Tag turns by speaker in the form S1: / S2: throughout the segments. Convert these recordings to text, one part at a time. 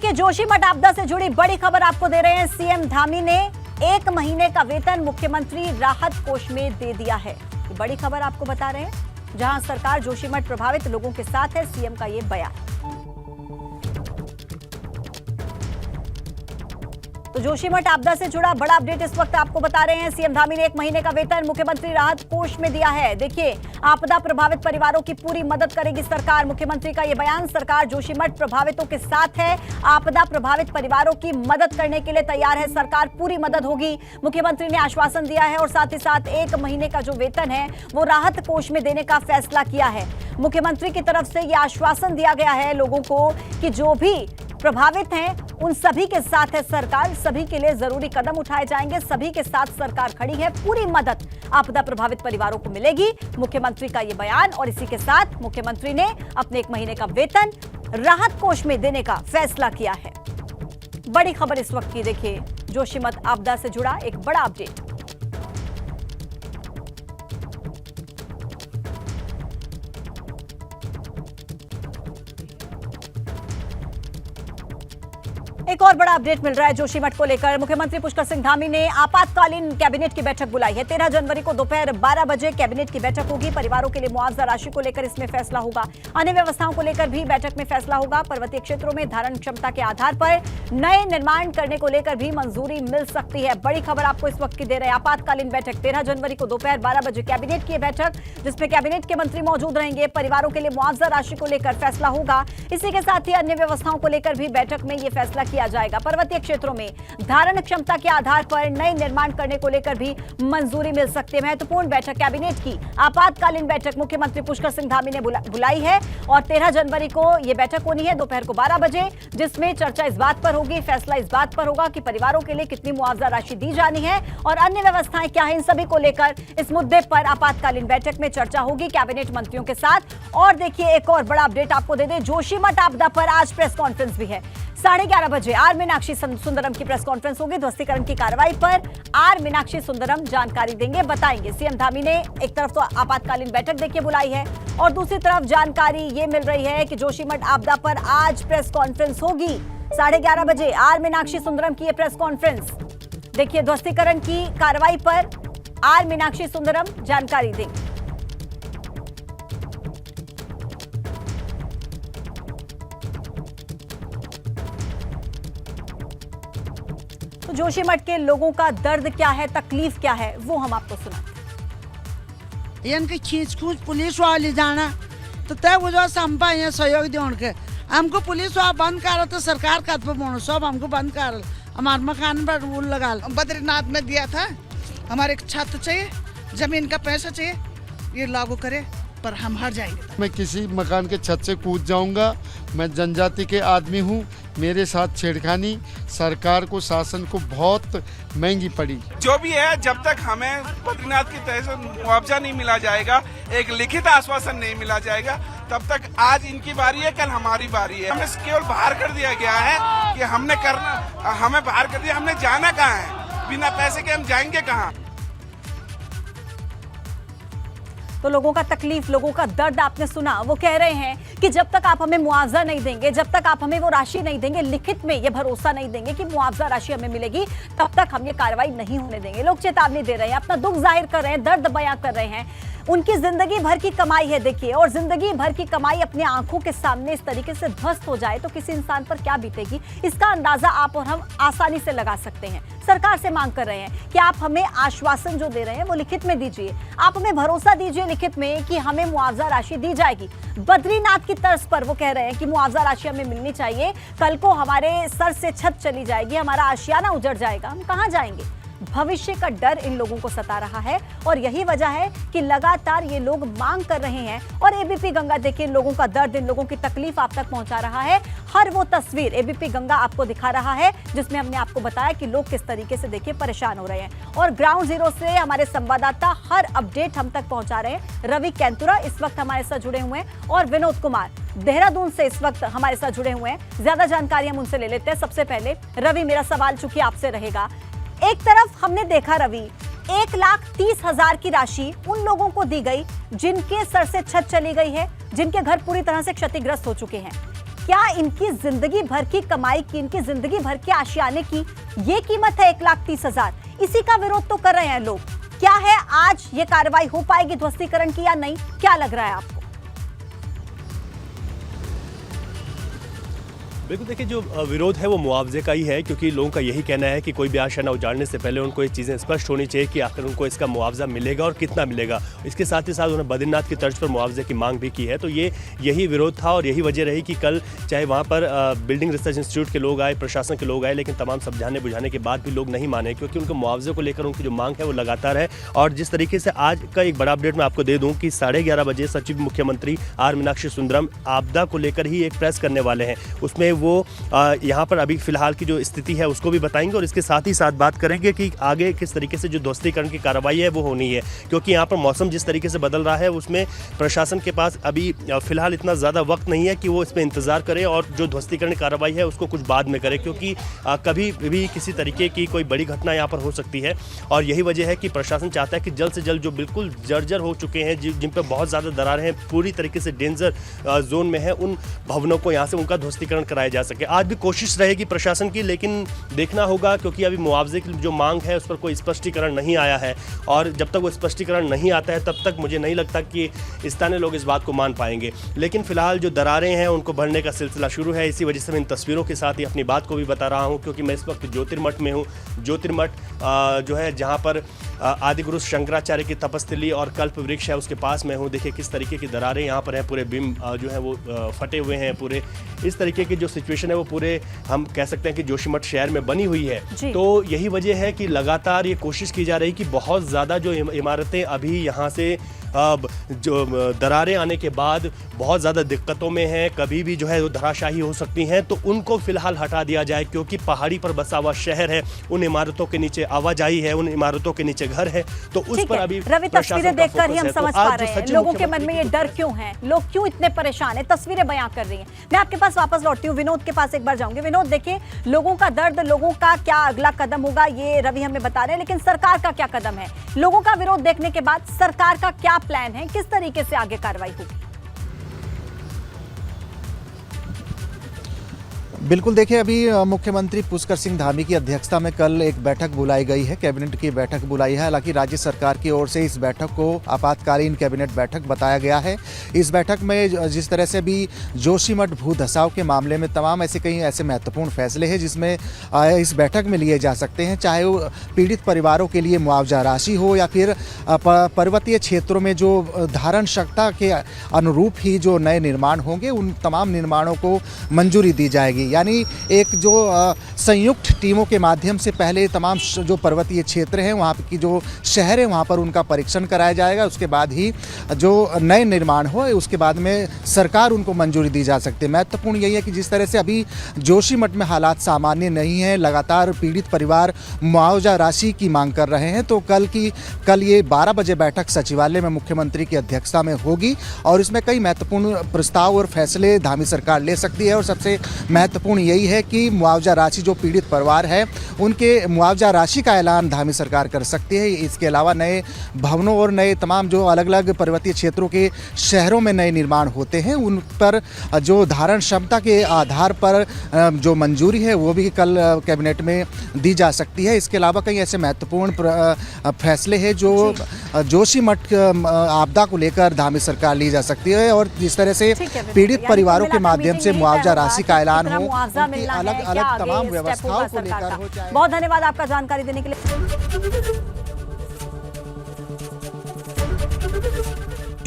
S1: देखिए, जोशीमठ आपदा से जुड़ी बड़ी खबर आपको दे रहे हैं। सीएम धामी ने 1 महीने का वेतन मुख्यमंत्री राहत कोष में दे दिया है। ये बड़ी खबर आपको बता रहे हैं, जहां सरकार जोशीमठ प्रभावित लोगों के साथ है। सीएम का ये बयान। तो जोशीमठ आपदा से जुड़ा बड़ा अपडेट इस वक्त आपको बता रहे हैं। सीएम धामी ने 1 महीने का वेतन मुख्यमंत्री राहत कोष में दिया है। देखिए, आपदा प्रभावित परिवारों की पूरी मदद करेगी सरकार। मुख्यमंत्री का यह बयान। सरकार जोशीमठ प्रभावितों के साथ है। आपदा प्रभावित परिवारों की मदद करने के लिए तैयार है सरकार। पूरी मदद होगी, मुख्यमंत्री ने आश्वासन दिया है। और साथ ही साथ 1 महीने का जो वेतन है वो राहत कोष में देने का फैसला किया है। मुख्यमंत्री की तरफ से यह आश्वासन दिया गया है लोगों को कि जो भी प्रभावित हैं उन सभी के साथ है सरकार। सभी के लिए जरूरी कदम उठाए जाएंगे। सभी के साथ सरकार खड़ी है। पूरी मदद आपदा प्रभावित परिवारों को मिलेगी। मुख्यमंत्री का यह बयान। और इसी के साथ मुख्यमंत्री ने अपने 1 महीने का वेतन राहत कोष में देने का फैसला किया है। बड़ी खबर इस वक्त की। देखिए, जोशीमठ आपदा से जुड़ा एक बड़ा अपडेट। एक और बड़ा अपडेट मिल रहा है जोशीमठ को लेकर। मुख्यमंत्री पुष्कर सिंह धामी ने आपातकालीन कैबिनेट की बैठक बुलाई है। 13 जनवरी को दोपहर 12 बजे कैबिनेट की बैठक होगी। परिवारों के लिए मुआवजा राशि को लेकर इसमें फैसला होगा। अन्य व्यवस्थाओं को लेकर भी बैठक में फैसला होगा। पर्वतीय क्षेत्रों में धारण क्षमता के आधार पर नए निर्माण करने को लेकर भी मंजूरी मिल सकती है। बड़ी खबर आपको इस वक्त की दे रहे हैं। आपातकालीन बैठक 13 जनवरी को दोपहर 12 बजे कैबिनेट की बैठक, जिसमें कैबिनेट के मंत्री मौजूद रहेंगे। परिवारों के लिए मुआवजा राशि को लेकर फैसला होगा। इसी के साथ ही अन्य व्यवस्थाओं को लेकर भी बैठक में यह फैसला किया जाएगा। पर्वतीय क्षेत्रों में धारण क्षमता के आधार पर नए निर्माण करने को लेकर भी मंजूरी मिल सकती है। महत्वपूर्ण बैठक कैबिनेट की आपातकालीन बैठक मुख्यमंत्री पुष्कर सिंह धामी ने बुलाई है। और 13 जनवरी को यह बैठक होनी है दोपहर को 12 बजे, जिसमें चर्चा इस बात पर होगी, फैसला इस बात पर होगा कि परिवारों के लिए कितनी मुआवजा राशि दी जानी है और अन्य व्यवस्थाएं क्या है। इन सभी को लेकर इस मुद्दे पर आपातकालीन बैठक में चर्चा होगी कैबिनेट मंत्रियों के साथ। और देखिए, एक और बड़ा अपडेट आपको दे दें। जोशीमठ आपदा पर आज प्रेस कॉन्फ्रेंस भी है। 11:30 बजे आर मीनाक्षी सुंदरम की प्रेस कॉन्फ्रेंस होगी। ध्वस्तीकरण की कार्रवाई पर आर मीनाक्षी सुंदरम जानकारी देंगे, बताएंगे। सीएम धामी ने एक तरफ तो आपातकालीन बैठक देखिए बुलाई है और दूसरी तरफ जानकारी ये मिल रही है कि जोशीमठ आपदा पर आज प्रेस कॉन्फ्रेंस होगी। 11:30 बजे आर मीनाक्षी सुंदरम की प्रेस कॉन्फ्रेंस। देखिए, ध्वस्तीकरण की कार्रवाई पर आर मीनाक्षी सुंदरम जानकारी देंगे। तो जोशीमठ के लोगों का दर्द क्या है, तकलीफ क्या है, वो हम आपको सुनाते हैं।
S2: इनकी खींच पुलिस वाले जाना तो तय वजह से हम यहाँ सहयोग देने के हमको पुलिस वाला बंद कर तो सरकार का सब हमको बंद कर हमारे मकान पर रूल लगा।
S3: बद्रीनाथ में दिया था, हमारे छत चाहिए, जमीन का पैसा चाहिए, ये लागू करे पर हम हार जाएंगे।
S4: मैं किसी मकान के छत से कूद जाऊंगा। मैं जनजाति के आदमी हूं। मेरे साथ छेड़खानी सरकार को, शासन को बहुत महंगी पड़ी।
S5: जो भी है, जब तक हमें बद्रीनाथ की तरह से मुआवजा नहीं मिला जाएगा, एक लिखित आश्वासन नहीं मिला जाएगा, तब तक आज इनकी बारी है, कल हमारी बारी है। हमें केवल बाहर कर दिया गया है कि हमने करना, हमें बाहर कर दिया। हमने जाना कहाँ है? बिना पैसे के हम जाएंगे कहाँ?
S1: तो लोगों का तकलीफ, लोगों का दर्द आपने सुना। वो कह रहे हैं कि जब तक आप हमें मुआवजा नहीं देंगे, जब तक आप हमें वो राशि नहीं देंगे, लिखित में ये भरोसा नहीं देंगे कि मुआवजा राशि हमें मिलेगी, तब तक हम ये कार्रवाई नहीं होने देंगे। लोग चेतावनी दे रहे हैं, अपना दुख जाहिर कर रहे हैं, दर्द बयां कर रहे हैं। उनकी जिंदगी भर की कमाई है, देखिए, और जिंदगी भर की कमाई अपनी आंखों के सामने इस तरीके से ध्वस्त हो जाए तो किसी इंसान पर क्या बीतेगी, इसका अंदाजा आप और हम आसानी से लगा सकते हैं। सरकार से मांग कर रहे हैं कि आप हमें आश्वासन जो दे रहे हैं वो लिखित में दीजिए। आप हमें भरोसा दीजिए लिखित में कि हमें मुआवजा राशि दी जाएगी। बद्रीनाथ की तर्ज पर वो कह रहे हैं कि मुआवजा राशि हमें मिलनी चाहिए। कल को हमारे सर से छत चली जाएगी, हमारा आशियाना उजड़ जाएगा, हम कहां जाएंगे? भविष्य का डर इन लोगों को सता रहा है और यही वजह है कि लगातार ये लोग मांग कर रहे हैं। और एबीपी गंगा देखिए, इन लोगों का दर्द, इन लोगों की तकलीफ आप तक पहुंचा रहा है। हर वो तस्वीर एबीपी गंगा आपको दिखा रहा है जिसमें हमने आपको बताया कि लोग किस तरीके से देखिए परेशान हो रहे हैं। और ग्राउंड जीरो से हमारे संवाददाता हर अपडेट हम तक पहुंचा रहे हैं। रवि कैंतुरा इस वक्त हमारे साथ जुड़े हुए हैं और विनोद कुमार देहरादून से इस वक्त हमारे साथ जुड़े हुए हैं। ज्यादा जानकारी हम उनसे ले लेते हैं। सबसे पहले रवि, मेरा सवाल चूंकि आपसे रहेगा, एक तरफ हमने देखा रवि 1,30,000 की राशि उन लोगों को दी गई जिनके सर से छत चली गई है, जिनके घर पूरी तरह से क्षतिग्रस्त हो चुके हैं। क्या इनकी जिंदगी भर की कमाई की, इनकी जिंदगी भर के आशियाने की ये कीमत है 1,30,000? इसी का विरोध तो कर रहे हैं लोग। क्या है आज ये कार्रवाई हो पाएगी ध्वस्तीकरण की या नहीं? क्या लग रहा है आपको?
S6: बिल्कुल, देखिए जो विरोध है वो मुआवजे का ही है, क्योंकि लोगों का यही कहना है कि कोई भी आशियाना उजाड़ने से पहले उनको ये चीज़ें स्पष्ट होनी चाहिए कि आखिर उनको इसका मुआवजा मिलेगा और कितना मिलेगा। इसके साथ ही साथ उन्होंने बद्रीनाथ की तर्ज पर मुआवजे की मांग भी की है। तो यही विरोध था और यही वजह रही कि कल चाहे वहाँ पर बिल्डिंग रिसर्च इंस्टीट्यूट के लोग आए, प्रशासन के लोग आए, लेकिन तमाम समझाने बुझाने के बाद भी लोग नहीं माने, क्योंकि उनको मुआवजे को लेकर उनकी जो मांग है वो लगातार है। और जिस तरीके से आज का एक बड़ा अपडेट मैं आपको दे दूँ कि 11:30 बजे सचिव मुख्यमंत्री आर मीनाक्षी सुंदरम आपदा को लेकर ही एक प्रेस करने वाले हैं। उसमें वो यहाँ पर अभी फिलहाल की जो स्थिति है उसको भी बताएंगे और इसके साथ ही साथ बात करेंगे कि आगे किस तरीके से जो ध्वस्तीकरण की कार्रवाई है वो होनी है, क्योंकि यहाँ पर मौसम जिस तरीके से बदल रहा है उसमें प्रशासन के पास अभी फिलहाल इतना ज़्यादा वक्त नहीं है कि वो इस पर इंतज़ार करे और जो ध्वस्तीकरण कार्रवाई है उसको कुछ बाद में करे, क्योंकि कभी भी किसी तरीके की कोई बड़ी घटना यहाँ पर हो सकती है। और यही वजह है कि प्रशासन चाहता है कि जल्द से जल्द जो बिल्कुल जर्जर हो चुके हैं, जिन पर बहुत ज़्यादा दरारें हैं, पूरी तरीके से डेंजर जोन में है, उन भवनों को यहाँ से उनका ध्वस्तीकरण कराया जा सके। आज भी कोशिश रहेगी प्रशासन की, लेकिन देखना होगा, क्योंकि अभी मुआवजे की जो मांग है उस पर कोई स्पष्टीकरण नहीं आया है और जब तक वो स्पष्टीकरण नहीं आता है तब तक मुझे नहीं लगता कि स्थानीय लोग इस बात को मान पाएंगे। लेकिन फिलहाल जो दरारें हैं उनको भरने का सिलसिला शुरू है। इसी वजह से मैं इन तस्वीरों के साथ ही अपनी बात को भी बता रहा हूँ, क्योंकि मैं इस वक्त ज्योतिर्मठ में हूँ। ज्योतिर्मठ जो है जहाँ पर आदिगुरु शंकराचार्य की तपस्थली और कल्प वृक्ष है उसके पास में हूँ। देखिए किस तरीके की दरारें यहाँ पर है, पूरे बिम जो है वो फटे हुए हैं। पूरे इस तरीके की जो सिचुएशन है वो पूरे हम कह सकते हैं कि जोशीमठ शहर में बनी हुई है। तो यही वजह है कि लगातार ये कोशिश की जा रही कि बहुत ज़्यादा जो इमारतें अभी यहाँ से जो दरारें आने के बाद बहुत ज़्यादा दिक्कतों में हैं, कभी भी जो है वो धराशाही हो सकती हैं, तो उनको फिलहाल हटा दिया जाए, क्योंकि पहाड़ी पर बसा हुआ शहर है, उन इमारतों के नीचे आवाजाही है, उन इमारतों के नीचे घर है, तो उस पर अभी
S1: रवि तस्वीरें देखकर ही हम समझ पा रहे हैं लोगों के मन में ये डर क्यों है, लोग क्यों इतने परेशान हैं, तस्वीरें बयां कर रही हैं। मैं आपके पास वापस लौटती हूँ, विनोद के पास एक बार जाऊंगी। विनोद, देखिए लोगों का दर्द, लोगों का क्या अगला कदम होगा ये रवि हमें बता रहे हैं, लेकिन सरकार का क्या कदम है? लोगों का विरोध देखने के बाद सरकार का क्या प्लान है, किस तरीके से आगे कार्रवाई होगी?
S7: बिल्कुल, देखिए अभी मुख्यमंत्री पुष्कर सिंह धामी की अध्यक्षता में कल एक बैठक बुलाई गई है, कैबिनेट की बैठक बुलाई है। हालांकि राज्य सरकार की ओर से इस बैठक को आपातकालीन कैबिनेट बैठक बताया गया है। इस बैठक में जिस तरह से भी जोशीमठ भू धसाव के मामले में तमाम कई ऐसे महत्वपूर्ण फैसले हैं जिसमें इस बैठक में लिए जा सकते हैं, चाहे वो पीड़ित परिवारों के लिए मुआवजा राशि हो या फिर पर्वतीय क्षेत्रों में जो धारण क्षमता के अनुरूप ही जो नए निर्माण होंगे उन तमाम निर्माणों को मंजूरी दी जाएगी। यानी एक जो संयुक्त टीमों के माध्यम से पहले तमाम जो पर्वतीय क्षेत्र हैं वहाँ की जो शहर है वहाँ पर उनका परीक्षण कराया जाएगा, उसके बाद ही जो नए निर्माण हो उसके बाद में सरकार उनको मंजूरी दी जा सकती है। महत्वपूर्ण यही है कि जिस तरह से अभी जोशीमठ में हालात सामान्य नहीं है, लगातार पीड़ित परिवार मुआवजा राशि की मांग कर रहे हैं, तो कल ये 12 बजे बैठक सचिवालय में मुख्यमंत्री की अध्यक्षता में होगी और इसमें कई महत्वपूर्ण प्रस्ताव और फैसले धामी सरकार ले सकती है। और सबसे महत्वपूर्ण यही है कि मुआवजा राशि जो पीड़ित परिवार है उनके मुआवजा राशि का ऐलान धामी सरकार कर सकती है। इसके अलावा नए भवनों और नए तमाम जो अलग अलग पर्वतीय क्षेत्रों के शहरों में नए निर्माण होते हैं उन पर जो धारण क्षमता के आधार पर जो मंजूरी है वो भी कल कैबिनेट में दी जा सकती है। इसके अलावा कई ऐसे महत्वपूर्ण फैसले हैं जो जोशीमठ आपदा को लेकर धामी सरकार ली जा सकती है और जिस तरह से पीड़ित परिवारों के माध्यम से मुआवजा राशि का ऐलान हो, उनकी अलग अलग तमाम व्यवस्थाओं को लेकर हो।
S1: बहुत धन्यवाद आपका जानकारी देने के लिए।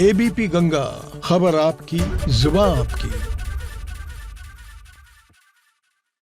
S8: एबीपी गंगा, खबर आपकी, जुबान आपकी।